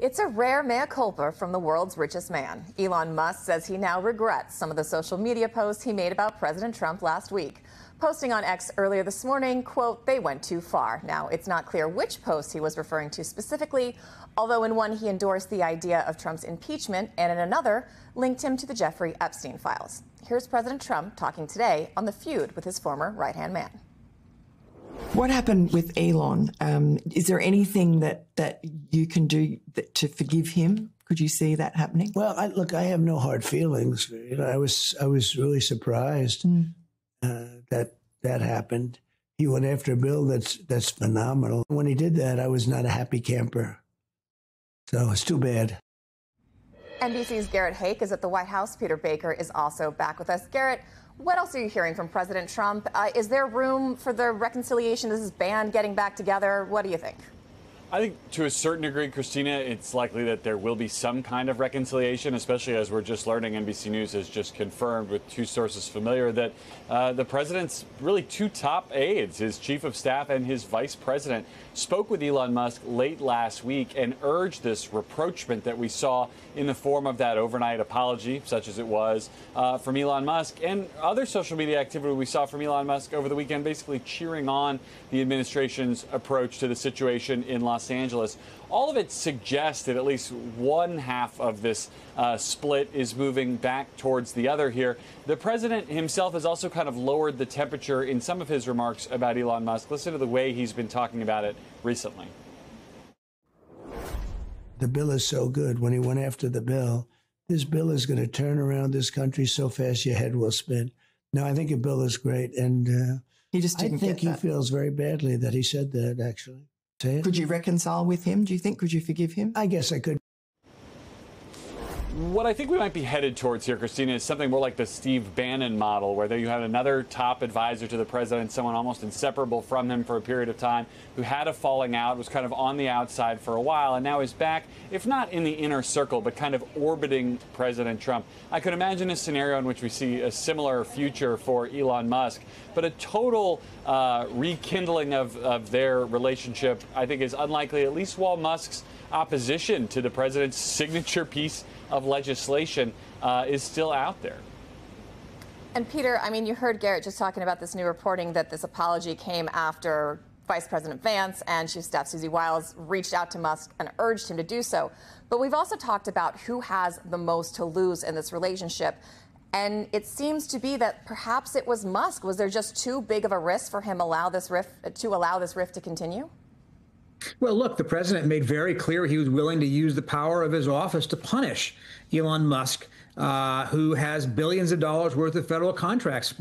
It's a rare mea culpa from the world's richest man. Elon Musk says he now regrets some of the social media posts he made about President Trump last week. Posting on X earlier this morning, quote, "They went too far." Now, it's not clear which post he was referring to specifically, although in one he endorsed the idea of Trump's impeachment and in another linked him to the Jeffrey Epstein files. Here's President Trump talking today on the feud with his former right-hand man. What happened with Elon? Is there anything that you can do to forgive him? Could you see that happening? Well, I have no hard feelings. You know, I was really surprised that happened. He went after a bill that's phenomenal. When he did that, I was not a happy camper. So it's too bad. NBC's Garrett Haake is at the White House. Peter Baker is also back with us. Garrett, what else are you hearing from President Trump? Is there room for the reconciliation? Is his band getting back together? What do you think? I think to a certain degree, Christina, it's likely that there will be some kind of reconciliation, especially as we're just learning. NBC News has just confirmed with two sources familiar that the president's really two top aides, his chief of staff and his vice president, spoke with Elon Musk late last week and urged this rapprochement that we saw in the form of that overnight apology, such as it was, from Elon Musk, and other social media activity we saw from Elon Musk over the weekend, basically cheering on the administration's approach to the situation in Los Angeles. All of it suggests that at least one half of this split is moving back towards the other here. The president himself has also kind of lowered the temperature in some of his remarks about Elon Musk. Listen to the way he's been talking about it recently. The bill is so good. When he went after the bill, this bill is going to turn around this country so fast your head will spin. No, I think the bill is great. And he just didn't I think get that. he feels very badly that he said that, actually. Could you reconcile with him, do you think? Could you forgive him? I guess I could. What I think we might be headed towards here, Christina, is something more like the Steve Bannon model, where you had another top advisor to the president, someone almost inseparable from him for a period of time, who had a falling out, was kind of on the outside for a while, and now is back, if not in the inner circle, but kind of orbiting President Trump. I could imagine a scenario in which we see a similar future for Elon Musk, but a total rekindling of their relationship, I think, is unlikely, at least while Musk's opposition to the president's signature piece of legislation is still out there. And Peter, I mean, you heard Garrett just talking about this new reporting that this apology came after Vice President Vance and Chief of Staff Susie Wiles reached out to Musk and urged him to do so. But we've also talked about who has the most to lose in this relationship. And it seems to be that perhaps it was Musk. Was there just too big of a risk for him to allow this rift to continue? Well, look, the president made very clear he was willing to use the power of his office to punish Elon Musk, who has billions of dollars worth of federal contracts.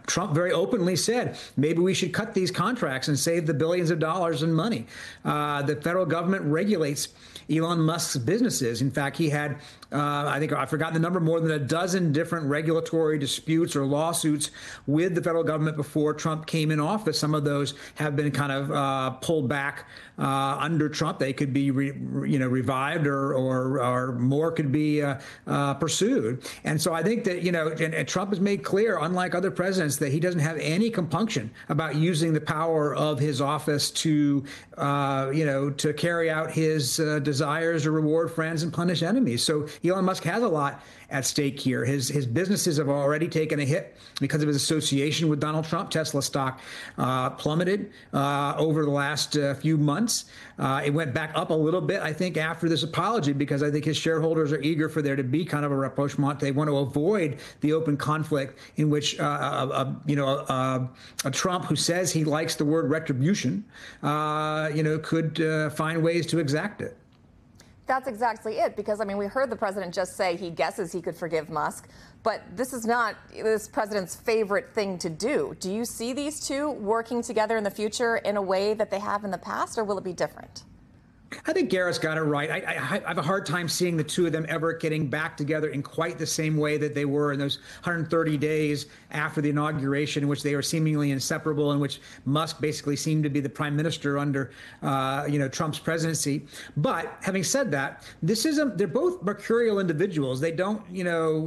Trump very openly said, maybe we should cut these contracts and save the billions of dollars in money. The federal government regulates Elon Musk's businesses. In fact, he had, I've forgotten the number, more than a dozen different regulatory disputes or lawsuits with the federal government before Trump came in office. Some of those have been kind of pulled back under Trump. They could be revived or more could be pursued. And so I think that, and Trump has made clear, unlike other presidents, that he doesn't have any compunction about using the power of his office to carry out his desires to reward friends and punish enemies. So Elon Musk has a lot at stake here. His businesses have already taken a hit because of his association with Donald Trump. Tesla stock plummeted over the last few months. It went back up a little bit, I think, after this apology, because I think his shareholders are eager for there to be kind of a rapprochement. They want to avoid the open conflict in which a Trump who says he likes the word retribution, could find ways to exact it. That's exactly it, because, I mean, we heard the president just say he guesses he could forgive Musk, but this is not this president's favorite thing to do. Do you see these two working together in the future in a way that they have in the past, or will it be different? I think Garrett's got it right. I have a hard time seeing the two of them ever getting back together in quite the same way that they were in those 130 days after the inauguration, in which they were seemingly inseparable, in which Musk basically seemed to be the prime minister under, Trump's presidency. But having said that, they're both mercurial individuals. They don't,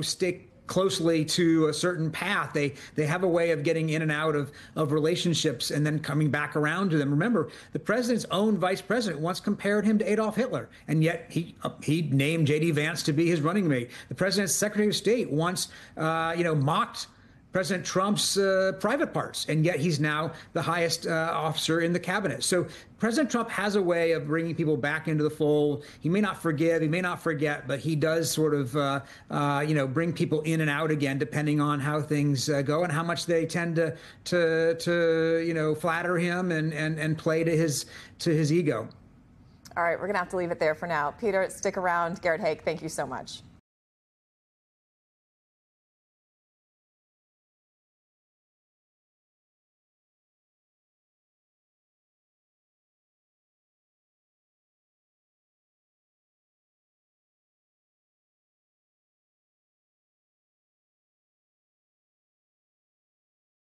stick closely to a certain path. They have a way of getting in and out of relationships and then coming back around to them. Remember, the president's own vice president once compared him to Adolf Hitler, and yet he named J.D. Vance to be his running mate. The president's Secretary of State once mocked President Trump's private parts, and yet he's now the highest officer in the cabinet. So President Trump has a way of bringing people back into the fold. He may not forgive, he may not forget, but he does sort of, bring people in and out again, depending on how things go and how much they tend to flatter him and play to his ego. All right, we're going to have to leave it there for now. Peter, stick around. Garrett Haake, thank you so much.